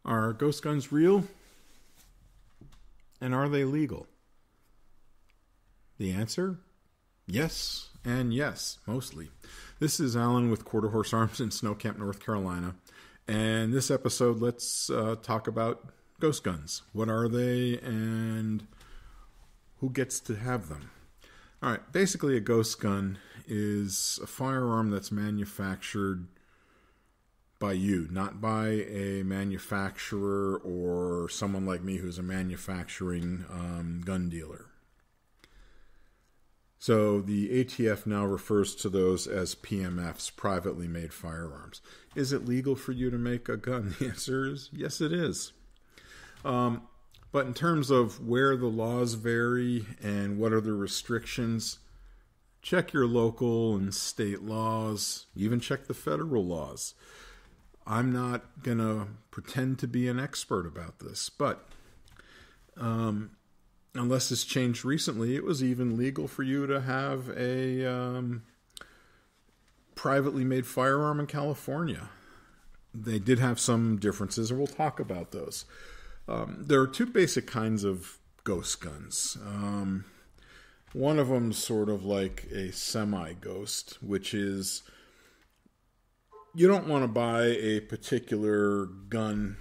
Are ghost guns real? And are they legal? The answer? Yes, and yes, mostly. This is Alan with Quarter Horse Arms in Snow Camp, North Carolina. And this episode, let's talk about ghost guns. What are they and who gets to have them? All right, basically a ghost gun is a firearm that's manufactured by you, not by a manufacturer or someone like me who's a manufacturing gun dealer. So the ATF now refers to those as PMFs, privately made firearms. Is it legal for you to make a gun? The answer is yes, it is. But in terms of where the laws vary and what are the restrictions, check your local and state laws, even check the federal laws. I'm not going to pretend to be an expert about this, but unless it's changed recently, it was even legal for you to have a privately made firearm in California. They did have some differences, and we'll talk about those. There are two basic kinds of ghost guns. One of them's sort of like a semi-ghost, which is you don't want to buy a particular gun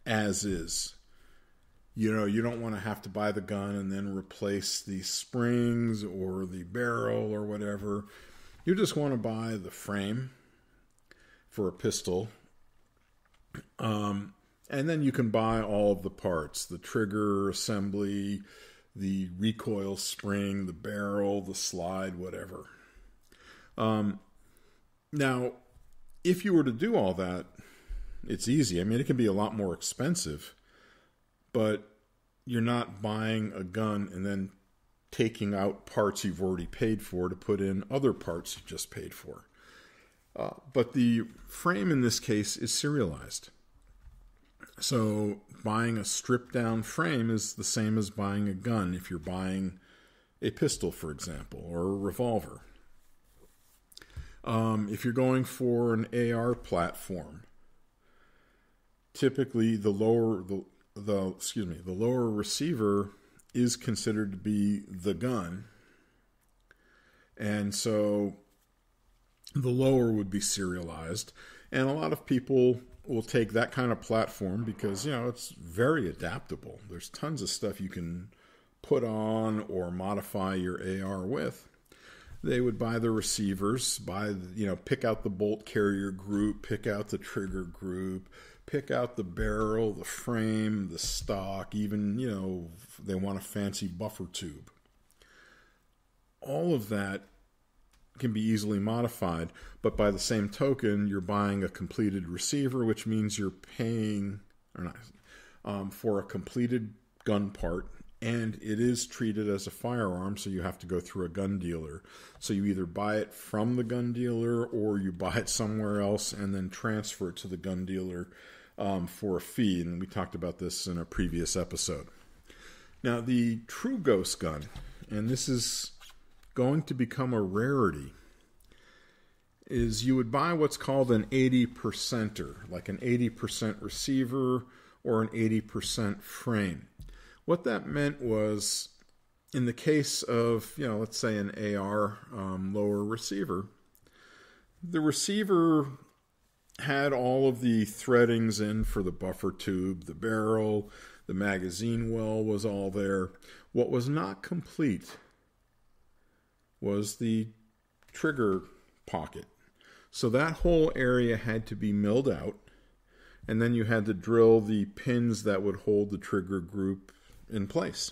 as is. You know, you don't want to have to buy the gun and then replace the springs or the barrel or whatever. You just want to buy the frame for a pistol. And then you can buy all of the parts, the trigger assembly, the recoil spring, the barrel, the slide, whatever. Now, if you were to do all that, it's easy. I mean, it can be a lot more expensive, but you're not buying a gun and then taking out parts you've already paid for to put in other parts you just paid for. But the frame in this case is serialized. So buying a stripped down frame is the same as buying a gun if you're buying a pistol, for example, or a revolver. If you're going for an AR platform, typically the lower receiver is considered to be the gun, and so the lower would be serialized. And a lot of people will take that kind of platform because, you know, it's very adaptable. There's tons of stuff you can put on or modify your AR with. They would buy the receivers, pick out the bolt carrier group, pick out the trigger group, pick out the barrel, the frame, the stock, even, you know, they want a fancy buffer tube. All of that can be easily modified, but by the same token, you're buying a completed receiver, which means you're paying for a completed gun part, and it is treated as a firearm, so you have to go through a gun dealer. So you either buy it from the gun dealer or you buy it somewhere else and then transfer it to the gun dealer for a fee, and we talked about this in a previous episode. Now, the true ghost gun, and this is going to become a rarity, is you would buy what's called an 80%er, like an 80% receiver or an 80% frame. What that meant was, in the case of, you know, let's say an AR lower receiver, the receiver had all of the threadings in for the buffer tube, the barrel, the magazine well was all there. What was not complete was the trigger pocket. So that whole area had to be milled out, and then you had to drill the pins that would hold the trigger group in place.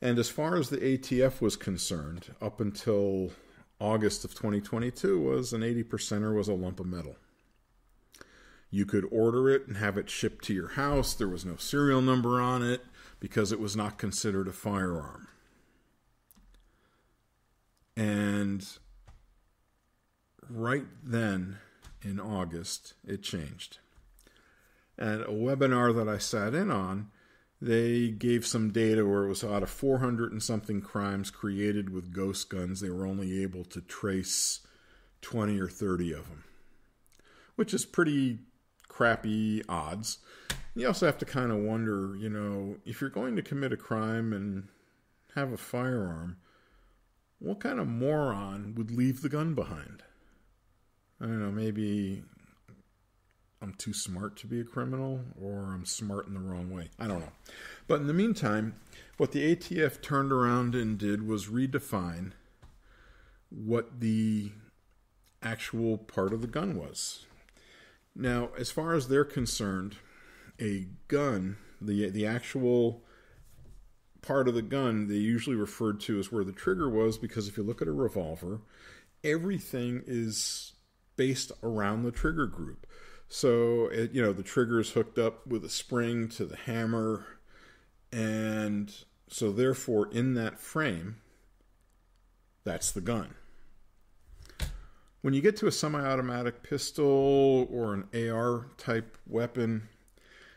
And as far as the ATF was concerned, up until August of 2022, was an 80%er was a lump of metal. You could order it and have it shipped to your house. There was no serial number on it because it was not considered a firearm. And right then, in August, it changed. At a webinar that I sat in on, they gave some data where it was out of 400 and something crimes created with ghost guns, they were only able to trace 20 or 30 of them, which is pretty crappy odds. You also have to kind of wonder, if you're going to commit a crime and have a firearm, what kind of moron would leave the gun behind? I don't know, maybe I'm too smart to be a criminal, or I'm smart in the wrong way. I don't know. But in the meantime, what the ATF turned around and did was redefine what the actual part of the gun was. Now, as far as they're concerned, a gun, the actual part of the gun, they usually referred to as where the trigger was, because if you look at a revolver, everything is based around the trigger group. So, the trigger is hooked up with a spring to the hammer, and so therefore in that frame, that's the gun. When you get to a semi-automatic pistol or an AR type weapon,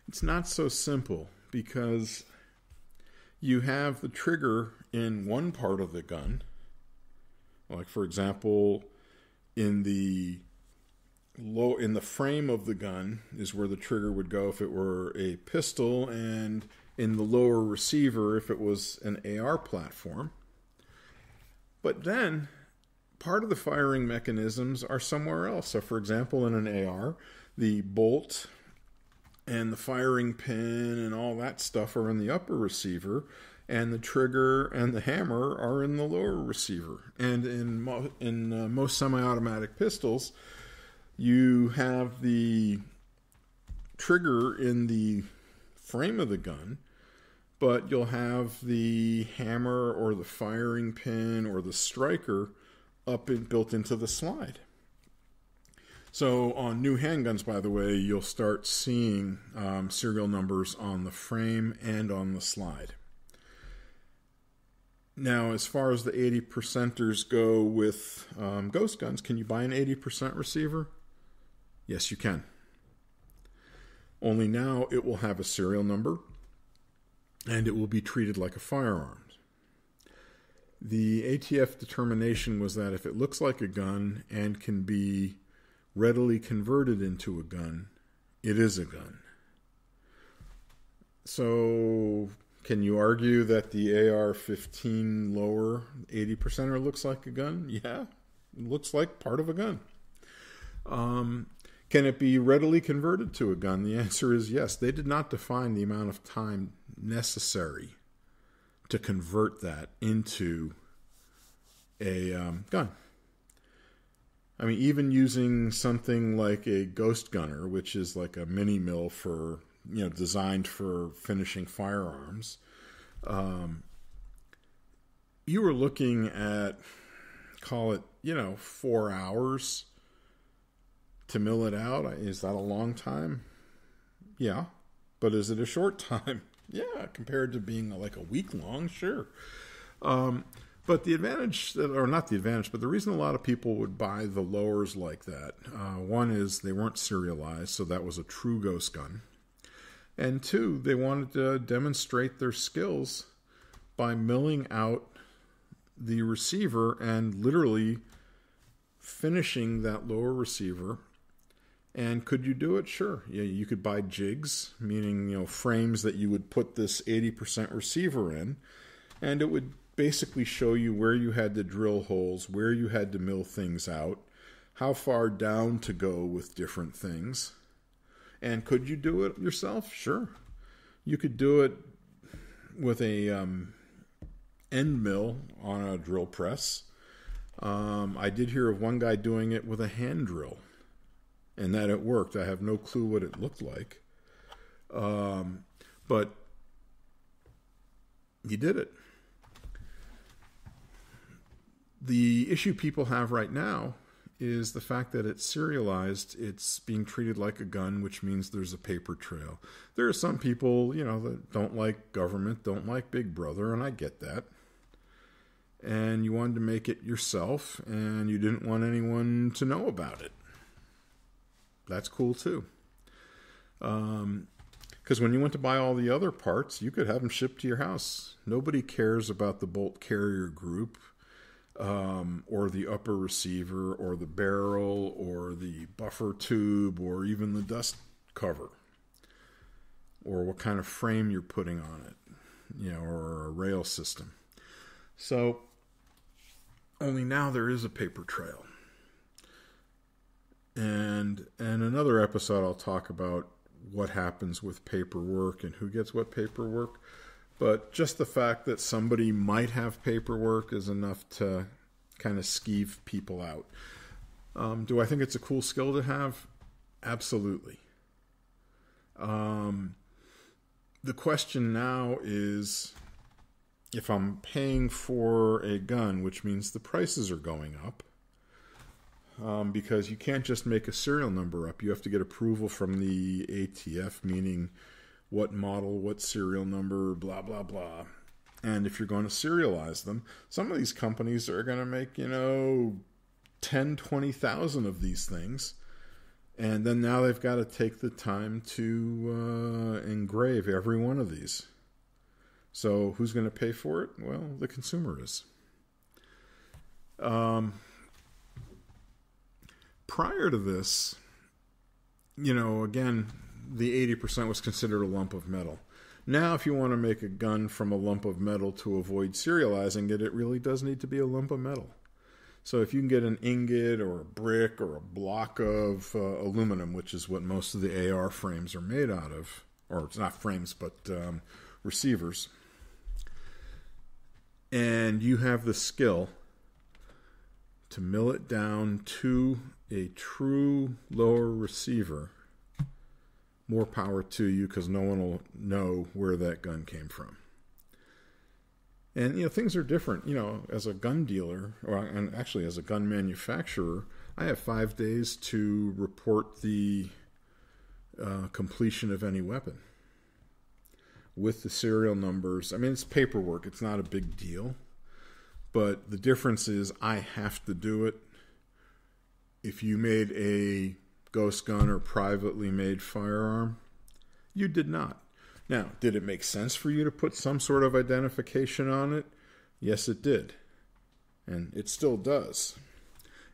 it's not so simple, because you have the trigger in one part of the gun. Like, for example, in the frame of the gun is where the trigger would go if it were a pistol, and in the lower receiver if it was an AR platform. But then part of the firing mechanisms are somewhere else. So, for example, in an AR, the bolt and the firing pin and all that stuff are in the upper receiver, and the trigger and the hammer are in the lower receiver. And in most semi-automatic pistols, you have the trigger in the frame of the gun, but you'll have the hammer or the firing pin or the striker built into the slide. So on new handguns, by the way, you'll start seeing serial numbers on the frame and on the slide. Now, as far as the 80%ers go with ghost guns, can you buy an 80% receiver? Yes, you can. Only now it will have a serial number, and it will be treated like a firearm. The ATF determination was that if it looks like a gun and can be readily converted into a gun, it is a gun. So, can you argue that the AR-15 lower 80%er looks like a gun? Yeah, it looks like part of a gun. Can it be readily converted to a gun? The answer is yes. They did not define the amount of time necessary to convert that into a gun. I mean, even using something like a ghost gunner, which is like a mini mill for, designed for finishing firearms, you were looking at, call it, 4 hours to mill it out. Is that a long time? Yeah. But is it a short time? Yeah, compared to being like a week long, sure. But the advantage, or not the advantage, but the reason a lot of people would buy the lowers like that, one is they weren't serialized, so that was a true ghost gun. And two, they wanted to demonstrate their skills by milling out the receiver and literally finishing that lower receiver. And could you do it? Sure. Yeah, you could buy jigs, meaning, frames that you would put this 80% receiver in, and it would basically show you where you had to drill holes, where you had to mill things out, how far down to go with different things. And could you do it yourself? Sure. You could do it with a end mill on a drill press. I did hear of one guy doing it with a hand drill, and that it worked. I have no clue what it looked like. But he did it. The issue people have right now is the fact that it's serialized. It's being treated like a gun, which means there's a paper trail. There are some people, that don't like government, don't like Big Brother, and I get that. And you wanted to make it yourself, and you didn't want anyone to know about it. That's cool too. Because when you went to buy all the other parts, you could have them shipped to your house. Nobody cares about the bolt carrier group, or the upper receiver, or the barrel, or the buffer tube, or even the dust cover, or what kind of frame you're putting on it, or a rail system. So only now there is a paper trail. And in another episode, I'll talk about what happens with paperwork and who gets what paperwork. But just the fact that somebody might have paperwork is enough to kind of skeeve people out. Do I think it's a cool skill to have? Absolutely. The question now is, if I'm paying for a gun, which means the prices are going up, because you can't just make a serial number up. You have to get approval from the ATF, meaning what model, what serial number, blah, blah, blah. And if you're going to serialize them, some of these companies are going to make, 10, 20,000 of these things. And then now they've got to take the time to engrave every one of these. So who's going to pay for it? Well, the consumer is. Prior to this, again, the 80% was considered a lump of metal. Now, if you want to make a gun from a lump of metal to avoid serializing it, it really does need to be a lump of metal. So if you can get an ingot or a brick or a block of aluminum, which is what most of the AR frames are made out of, or it's not frames, but receivers, and you have the skill to mill it down to a true lower receiver, more power to you, because no one will know where that gun came from. And, things are different. As a gun dealer, and actually as a gun manufacturer, I have 5 days to report the completion of any weapon with the serial numbers. I mean, it's paperwork. It's not a big deal. But the difference is I have to do it. If you made a ghost gun or privately made firearm, you did not. Now, did it make sense for you to put some sort of identification on it? Yes, it did. And it still does.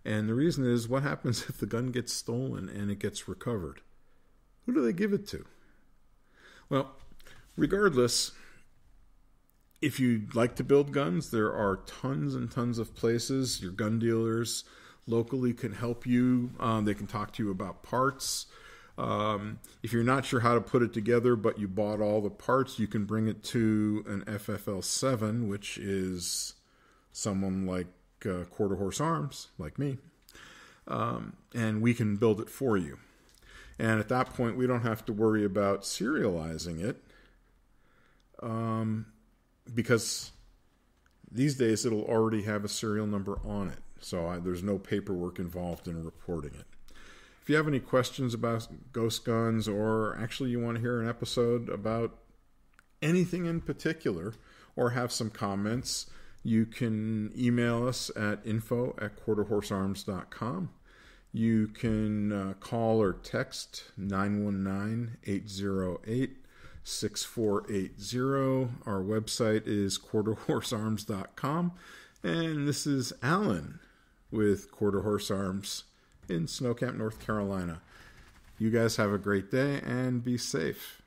And the reason is, what happens if the gun gets stolen and it gets recovered? Who do they give it to? Well, regardless, if you'd like to build guns, there are tons and tons of places. Your gun dealers locally can help you. They can talk to you about parts. If you're not sure how to put it together, but you bought all the parts, you can bring it to an FFL7, which is someone like Quarter Horse Arms, like me, and we can build it for you. And at that point, we don't have to worry about serializing it, because these days it'll already have a serial number on it. So there's no paperwork involved in reporting it. If you have any questions about ghost guns, or actually you want to hear an episode about anything in particular, or have some comments, you can email us at info@quarterhorsearms.com. You can call or text 919-808-6480. Our website is quarterhorsearms.com. And this is Alan with Quarter Horse Arms in Snow Camp, North Carolina. You guys have a great day and be safe.